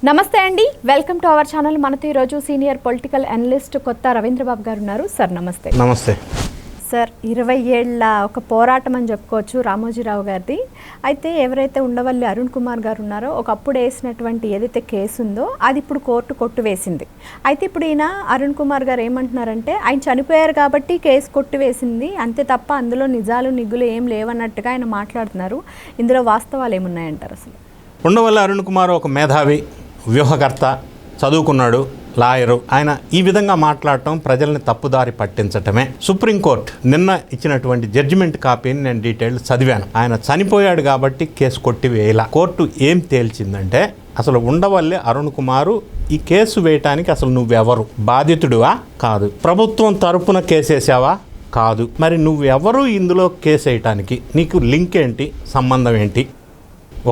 నమస్తే అండి, welcome to our channel. మనతో ఈరోజు సీనియర్ పొలిటికల్ అనలిస్ట్ కొత్త రవీంద్రబాబు గారు ఉన్నారు. సార్ నమస్తే. నమస్తే సార్. 20 ఏళ్ల ఒక పోరాటం అని చెప్పుకోవచ్చు రామోజీరావు గారిది. అయితే ఎవరైతే ఉండవల్లి అరుణ్ కుమార్ గారు ఉన్నారో ఒకప్పుడు వేసినటువంటి ఏదైతే కేసు ఉందో అది ఇప్పుడు కోర్టు కొట్టువేసింది. అయితే ఇప్పుడు ఈయన అరుణ్ కుమార్ గారు ఏమంటున్నారంటే ఆయన చనిపోయారు కాబట్టి కేసు కొట్టువేసింది అంతే తప్ప అందులో నిజాలు నిగ్గులు ఏం లేవన్నట్టుగా ఆయన మాట్లాడుతున్నారు. ఇందులో వాస్తవాలు ఏమున్నాయంటారు? అసలు ఉండవల్లి అరుణ్ కుమార్ ఒక మేధావి, వ్యూహకర్త, చదువుకున్నాడు, లాయరు. ఆయన ఈ విధంగా మాట్లాడటం ప్రజల్ని తప్పుదారి పట్టించటమే. సుప్రీంకోర్టు నిన్న ఇచ్చినటువంటి జడ్జిమెంట్ కాపీని నేను డీటెయిల్ చదివాను. ఆయన చనిపోయాడు కాబట్టి కేసు కొట్టివేయాల. కోర్టు ఏం తేల్చిందంటే అసలు ఉండవల్లి అరుణ్ కుమారు ఈ కేసు వేయటానికి అసలు నువ్వెవరు? బాధితుడివా? కాదు. ప్రభుత్వం తరపున కేసేసావా? కాదు. మరి నువ్వెవరు ఇందులో కేసు వేయటానికి? నీకు లింక్ ఏంటి? సంబంధం ఏంటి?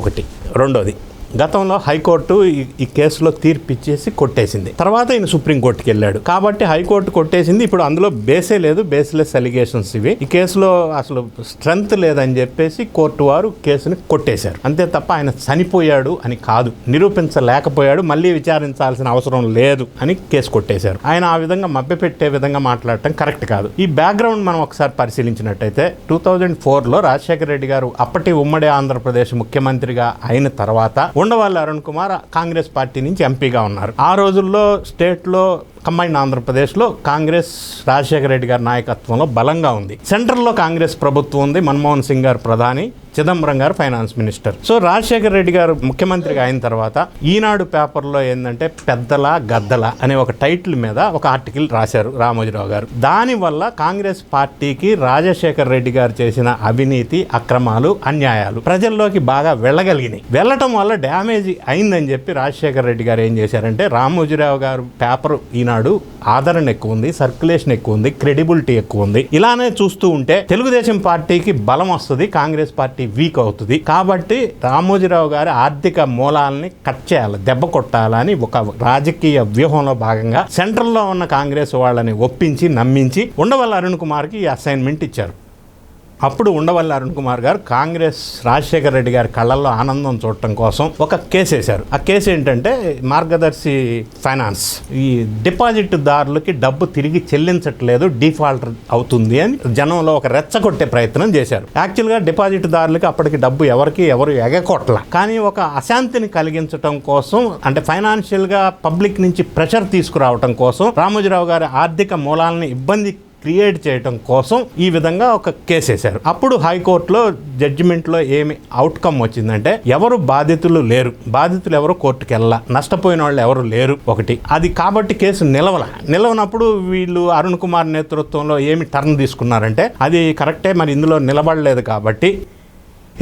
ఒకటి. రెండోది, గతంలో హైకోర్టు ఈ కేసులో తీర్పు ఇచ్చేసి కొట్టేసింది. తర్వాత ఈయన సుప్రీంకోర్టుకి వెళ్ళాడు కాబట్టి హైకోర్టు కొట్టేసింది. ఇప్పుడు అందులో బేసే లేదు, బేస్లెస్ అలిగేషన్స్ ఇవి. ఈ కేసులో అసలు స్ట్రెంగ్త్ లేదని చెప్పేసి కోర్టు వారు కేసుని కొట్టేశారు. అంతే తప్ప ఆయన చనిపోయాడు అని కాదు, నిరూపించలేకపోయాడు, మళ్ళీ విచారించాల్సిన అవసరం లేదు అని కేసు కొట్టేశారు. ఆయన ఆ విధంగా మభ్యపెట్టే విధంగా మాట్లాడటం కరెక్ట్ కాదు. ఈ బ్యాక్గ్రౌండ్ మనం ఒకసారి పరిశీలించినట్టయితే 2004లో రాజశేఖర రెడ్డి గారు అప్పటి ఉమ్మడి ఆంధ్రప్రదేశ్ ముఖ్యమంత్రిగా అయిన తర్వాత ఉండవల్లి అరుణ్ కుమార్ కాంగ్రెస్ పార్టీ నుంచి ఎంపీగా ఉన్నారు. ఆ రోజుల్లో స్టేట్లో కంబైన్డ్ ఆంధ్రప్రదేశ్లో కాంగ్రెస్ రాజశేఖర రెడ్డి గారి నాయకత్వంలో బలంగా ఉంది. సెంట్రల్లో కాంగ్రెస్ ప్రభుత్వం ఉంది. మన్మోహన్ సింగ్ గారు ప్రధాని, చిదంబరం గారు finance minister. So Rajasekhara Reddy గారు ముఖ్యమంత్రిగా అయిన తర్వాత ఈనాడు పేపర్లో ఏంటంటే పెద్దల గద్దల అనే ఒక టైటిల్ మీద ఒక ఆర్టికల్ రాశారు రామోజీరావు గారు. దానివల్ల కాంగ్రెస్ పార్టీకి రాజశేఖర రెడ్డి గారు చేసిన అవినీతి, అక్రమాలు, అన్యాయాలు ప్రజల్లోకి బాగా వెళ్ళగలిగినాయి. వెళ్ళటం వల్ల డ్యామేజ్ అయిందని చెప్పి రాజశేఖర రెడ్డి గారు ఏం చేశారంటే రామోజీరావు గారు పేపర్ ఈనాడు ఆదరణ ఎక్కువ ఉంది, సర్క్యులేషన్ ఎక్కువ ఉంది, క్రెడిబిలిటీ ఎక్కువ ఉంది. ఇలానే చూస్తూ ఉంటే తెలుగుదేశం పార్టీకి బలం వస్తుంది, కాంగ్రెస్ పార్టీ వీక్ అవుతుంది. కాబట్టి రామోజీరావు గారి ఆర్థిక మూలాలని కట్ చేయాలి, దెబ్బ కొట్టాలని ఒక రాజకీయ వ్యూహంలో భాగంగా సెంట్రల్లో ఉన్న కాంగ్రెస్ వాళ్ళని ఒప్పించి నమ్మించి ఉండవల్లి అరుణ్ కుమార్కి ఈ అసైన్మెంట్ ఇచ్చారు. అప్పుడు ఉండవల్లి అరుణ్ కుమార్ గారు కాంగ్రెస్ రాజశేఖర రెడ్డి గారి కళ్ళల్లో ఆనందం చూడటం కోసం ఒక కేసు వేశారు. ఆ కేసు ఏంటంటే మార్గదర్శి ఫైనాన్స్ ఈ డిపాజిట్ దారులకి డబ్బు తిరిగి చెల్లించట్లేదు, డిఫాల్ట్ అవుతుంది అని జనంలో ఒక రెచ్చగొట్టే ప్రయత్నం చేశారు. యాక్చువల్గా డిపాజిట్ దారులకి అప్పటికి డబ్బు ఎవరు ఎగకొట్ల, కానీ ఒక అశాంతిని కలిగించడం కోసం, అంటే ఫైనాన్షియల్గా పబ్లిక్ నుంచి ప్రెషర్ తీసుకురావడం కోసం, రామోజీరావు గారి ఆర్థిక మూలాలను ఇబ్బంది క్రియేట్ చేయడం కోసం ఈ విధంగా ఒక కేసు వేశారు. అప్పుడు హైకోర్టులో జడ్జిమెంట్లో ఏమి అవుట్కమ్ వచ్చిందంటే ఎవరు బాధితులు లేరు, బాధితులు ఎవరు కోర్టుకు వెళ్ళా, నష్టపోయిన వాళ్ళు ఎవరు లేరు. ఒకటి అది. కాబట్టి కేసు నిలవనప్పుడు వీళ్ళు అరుణ్ కుమార్ నేతృత్వంలో ఏమి టర్న్ తీసుకున్నారంటే అది కరెక్టే, మరి ఇందులో నిలబడలేదు కాబట్టి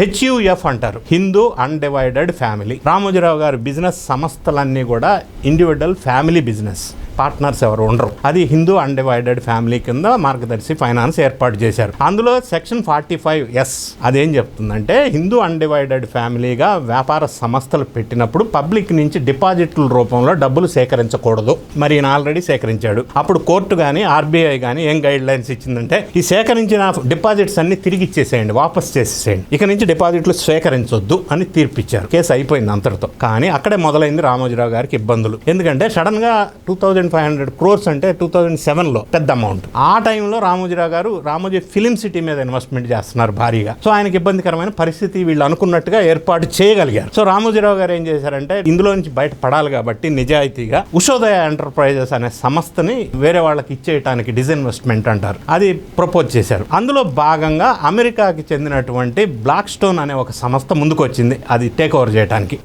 HUF అంటారు, హిందూ అన్డివైడెడ్ ఫ్యామిలీ. రామోజీరావు గారి బిజినెస్ సంస్థలన్నీ కూడా ఇండివిజువల్ ఫ్యామిలీ బిజినెస్, పార్ట్నర్స్ ఎవరు ఉండరు. అది హిందూ అన్డివైడెడ్ ఫ్యామిలీ కింద మార్గదర్శి ఫైనాన్స్ ఏర్పాటు చేశారు. అందులో సెక్షన్ 45S అదేం చెప్తుందంటే హిందూ అన్డివైడెడ్ ఫ్యామిలీగా వ్యాపార సంస్థలు పెట్టినప్పుడు పబ్లిక్ నుంచి డిపాజిట్ల రూపంలో డబ్బులు సేకరించకూడదు. మరి ఈయన ఆల్రెడీ సేకరించాడు. అప్పుడు కోర్టు కానీ RBI కానీ ఏం గైడ్ లైన్స్ ఇచ్చిందంటే ఈ సేకరించిన డిపాజిట్స్ అన్ని తిరిగి ఇచ్చేసేయండి, వాపస్ చేసేసేయండి, ఇక నుంచి డిపాజిట్లు స్వీకరించొద్దు అని తీర్పిచ్చారు. కేసు అయిపోయింది అంతటితో. కానీ అక్కడే మొదలైంది రామోజీరావు గారికి ఇబ్బందులు. ఎందుకంటే సడన్ గా 2500 crores అంటే 2007లో పెద్ద అమౌంట్. ఆ టైంలో రామోజీరావు గారు రామోజీ ఫిలిం సిటీ మీద ఇన్వెస్ట్మెంట్ చేస్తున్నారు భారీగా. సో ఆయనకి ఇబ్బందికరమైన పరిస్థితి వీళ్ళు అనుకున్నట్టుగా ఏర్పాటు చేయగలిగారు. సో రామోజీరావు గారు ఏం చేశారంటే ఇందులో నుంచి బయట పడాలి కాబట్టి నిజాయితీగా ఉషోదయ ఎంటర్ప్రైజెస్ అనే సంస్థని వేరే వాళ్ళకి ఇచ్చేయడానికి డిస్ఇన్వెస్ట్మెంట్ అంటారు, అది ప్రపోజ్ చేశారు. అందులో భాగంగా అమెరికాకి చెందినటువంటి బ్లాక్ స్టోన్ అనే ఒక సంస్థ ముందుకు వచ్చింది అది టేక్ ఓవర్ చేయడానికి.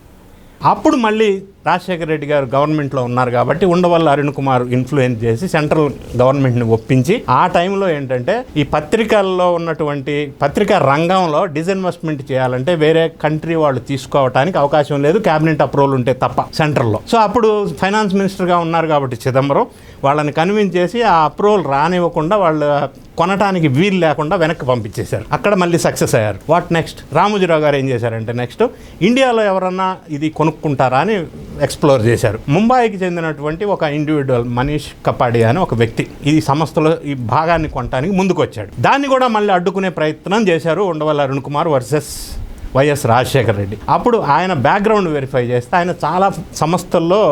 అప్పుడు మళ్ళీ రాజశేఖర రెడ్డి గారు గవర్నమెంట్లో ఉన్నారు కాబట్టి ఉండవల్లి అరుణ్ కుమార్ ఇన్ఫ్లుయెన్స్ చేసి సెంట్రల్ గవర్నమెంట్ని ఒప్పించి ఆ టైంలో ఏంటంటే ఈ పత్రికల్లో ఉన్నటువంటి పత్రికా రంగంలో డిస్ఇన్వెస్ట్మెంట్ చేయాలంటే వేరే కంట్రీ వాళ్ళు తీసుకోవడానికి అవకాశం లేదు, క్యాబినెట్ అప్రూవల్ ఉంటే తప్ప సెంట్రల్లో. సో అప్పుడు ఫైనాన్స్ మినిస్టర్గా ఉన్నారు కాబట్టి చిదంబరం వాళ్ళని కన్విన్స్ చేసి ఆ అప్రూవల్ రానివ్వకుండా వాళ్ళు కొనటానికి వీలు లేకుండా వెనక్కి పంపించేశారు. అక్కడ మళ్ళీ సక్సెస్ అయ్యారు. What next? రామోజీరావు గారు ఏం చేశారంటే నెక్స్ట్ ఇండియాలో ఎవరన్నా ఇది కొనుక్కుంటారా అని ఎక్స్ప్లోర్ చేశారు. ముంబైకి చెందినటువంటి ఒక ఇండివిజువల్ మనీష్ కపాడియా అని ఒక వ్యక్తి ఈ సంస్థలో ఈ భాగాన్ని కొనడానికి ముందుకు వచ్చాడు. దాన్ని కూడా మళ్ళీ అడ్డుకునే ప్రయత్నం చేశారు ఉండవల్లి అరుణ్ కుమార్ వర్సెస్ వైఎస్ రాజశేఖర రెడ్డి. అప్పుడు ఆయన బ్యాక్గ్రౌండ్ వెరిఫై చేస్తే ఆయన చాలా సంస్థల్లో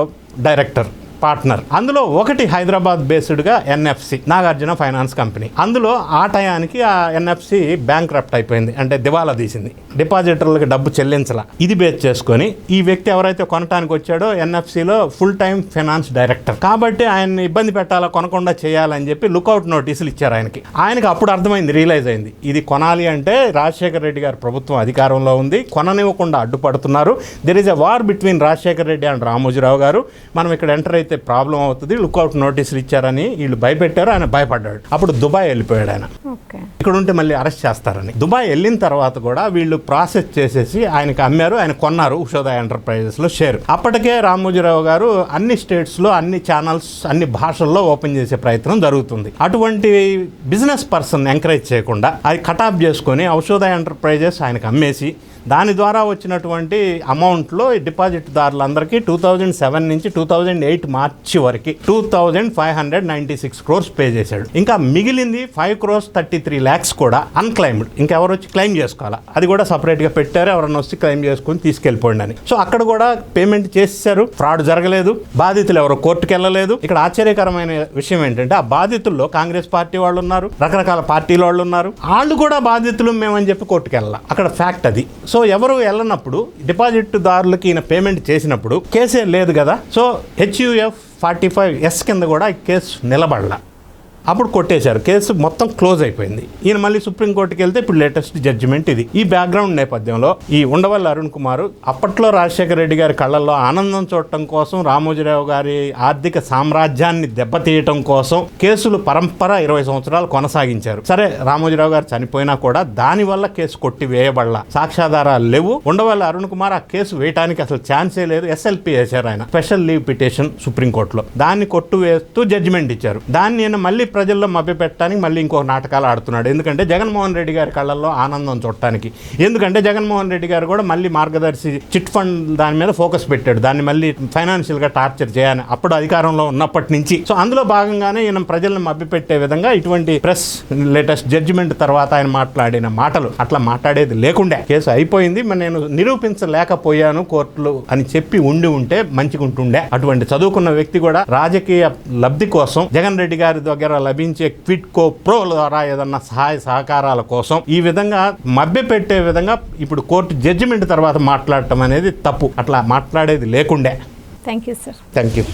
డైరెక్టర్, పార్ట్నర్. అందులో ఒకటి హైదరాబాద్ బేస్డ్గా ఎన్ఎఫ్సి, నాగార్జున ఫైనాన్స్ కంపెనీ. అందులో ఆ టయానికి ఆ ఎన్ఎఫ్సి బ్యాంక్రప్ట్ అయిపోయింది, అంటే దివాలా తీసింది, డిపాజిటర్లకు డబ్బు చెల్లించాల. ఇది బేస్ చేసుకొని ఈ వ్యక్తి ఎవరైతే కొనటానికి వచ్చాడో ఎన్ఎఫ్సిలో ఫుల్ టైం ఫైనాన్స్ డైరెక్టర్ కాబట్టి ఆయన్ని ఇబ్బంది పెట్టాలా, కొనకుండా చేయాలని చెప్పి లుకౌట్ నోటీసులు ఇచ్చారు ఆయనకి. ఆయనకి అప్పుడు అర్థమైంది, రియలైజ్ అయింది, ఇది కొనాలి అంటే రాజశేఖర రెడ్డి గారి ప్రభుత్వం అధికారంలో ఉంది, కొననివ్వకుండా అడ్డుపడుతున్నారు. There is a war between Rajasekhara Reddy and Ramoji Rao గారు. మనం ఇక్కడ ఎంటర్ అయితే ప్రాబ్లం అవుతుంది, లుకౌట్ నోటీసులు ఇచ్చారని వీళ్ళు భయపెట్టారు. ఆయన భయపడ్డాడు. అప్పుడు దుబాయ్ వెళ్ళిపోయాడు ఆయన. ఇక్కడ ఉంటే మళ్ళీ అరెస్ట్ చేస్తారని. దుబాయ్ వెళ్ళిన తర్వాత కూడా వీళ్ళు ప్రాసెస్ చేసేసి ఆయనకి అమ్మారు, ఆయన కొన్నారు ఉషోదయ ఎంటర్ప్రైజెస్లో షేర్. అప్పటికే రామోజీరావు గారు అన్ని స్టేట్స్లో అన్ని ఛానల్స్ అన్ని భాషల్లో ఓపెన్ చేసే ప్రయత్నం జరుగుతుంది. అటువంటి బిజినెస్ పర్సన్ ఎంకరేజ్ చేయకుండా అది కటాప్ చేసుకొని ఉషోదయ ఎంటర్ప్రైజెస్ ఆయనకు అమ్మేసి దాని ద్వారా వచ్చినటువంటి అమౌంట్లో డిపాజిట్దారులందరికీ 2007 నుంచి 2008 మార్చి వరకు 2596 crores పే చేశాడు. ఇంకా మిగిలింది 5.33 crores కూడా అన్క్లైమ్డ్, ఇంకెవరు వచ్చి క్లెయిమ్ చేసుకోవాలా, అది కూడా సపరేట్గా పెట్టారు, ఎవరన్నా వచ్చి క్లెయిమ్ చేసుకుని తీసుకెళ్ళిపోండి అని. సో అక్కడ కూడా పేమెంట్ చేసేసారు, ఫ్రాడ్ జరగలేదు, బాధితులు ఎవరు కోర్టుకు వెళ్ళలేదు. ఇక్కడ ఆశ్చర్యకరమైన విషయం ఏంటంటే ఆ బాధితుల్లో కాంగ్రెస్ పార్టీ వాళ్ళు ఉన్నారు, రకరకాల పార్టీల వాళ్ళు ఉన్నారు, వాళ్ళు కూడా బాధితులు మేమని చెప్పి కోర్టుకు వెళ్ళాలి. అక్కడ ఫ్యాక్ట్ అది. సో ఎవరు వెళ్ళనప్పుడు డిపాజిట్దారులకి ఈయన పేమెంట్ చేసినప్పుడు కేసే లేదు కదా. సో HUF 45S కింద కూడా ఈ కేసు నిలబడలా. అప్పుడు కొట్టేశారు, కేసు మొత్తం క్లోజ్ అయిపోయింది. ఈయన మళ్ళీ సుప్రీంకోర్టుకి వెళ్తే ఇప్పుడు లేటెస్ట్ జడ్జిమెంట్ ఇది. ఈ బ్యాక్గ్రౌండ్ నేపథ్యంలో ఈ ఉండవల్లి అరుణ్ కుమార్ అప్పట్లో రాజశేఖర రెడ్డి గారి కళ్ళల్లో ఆనందం చూడటం కోసం, రామోజీరావు గారి ఆర్థిక సామ్రాజ్యాన్ని దెబ్బతీయటం కోసం కేసులు పరంపర 20 సంవత్సరాలు కొనసాగించారు. సరే, రామోజీరావు గారు చనిపోయినా కూడా దానివల్ల కేసు కొట్టి వేయబడలా, సాక్ష్యాధారాలు లేవు. ఉండవల్లి అరుణ్ కుమార్ ఆ కేసు వేయడానికి అసలు ఛాన్సే లేదు. SLP వేశారు ఆయన, స్పెషల్ లీవ్ పిటిషన్ సుప్రీంకోర్టులో. దాన్ని కొట్టు వేస్తూ జడ్జిమెంట్ ఇచ్చారు. దాన్ని ఈయన మళ్ళీ ప్రజల్లో మభ్యపెట్టడానికి మళ్ళీ ఇంకో నాటకాలు ఆడుతున్నాడు. ఎందుకంటే జగన్మోహన్ రెడ్డి గారి కళ్ళల్లో ఆనందం చూడటానికి. ఎందుకంటే జగన్మోహన్ రెడ్డి గారు కూడా మళ్ళీ మార్గదర్శి చిట్ ఫండ్ దాని మీద ఫోకస్ పెట్టాడు, దాన్ని మళ్ళీ ఫైనాన్షియల్గా టార్చర్ చేయాలని అప్పుడు అధికారంలో ఉన్నప్పటి నుంచి. సో అందులో భాగంగానే ఈయన ప్రజలను మభ్యపెట్టే విధంగా ఇటువంటి ప్రెస్ లేటెస్ట్ జడ్జిమెంట్ తర్వాత ఆయన మాట్లాడిన మాటలు, అట్లా మాట్లాడేది లేకుండే కేసు అయిపోయింది, నేను నిరూపించలేకపోయాను కోర్టులు అని చెప్పి ఉంటే మంచిగా ఉంటుండే. అటువంటి చదువుకున్న వ్యక్తి కూడా రాజకీయ లబ్ధి కోసం జగన్ రెడ్డి గారి దగ్గర లభించే క్విడ్ కో ప్రో ద్వారా ఏదన్నా సహాయ సహకారాల కోసం ఈ విధంగా మభ్యపెట్టే విధంగా ఇప్పుడు కోర్టు జడ్జిమెంట్ తర్వాత మాట్లాడటం అనేది తప్పు. అట్లా మాట్లాడేది లేకుండే. Thank you sir. Thank you.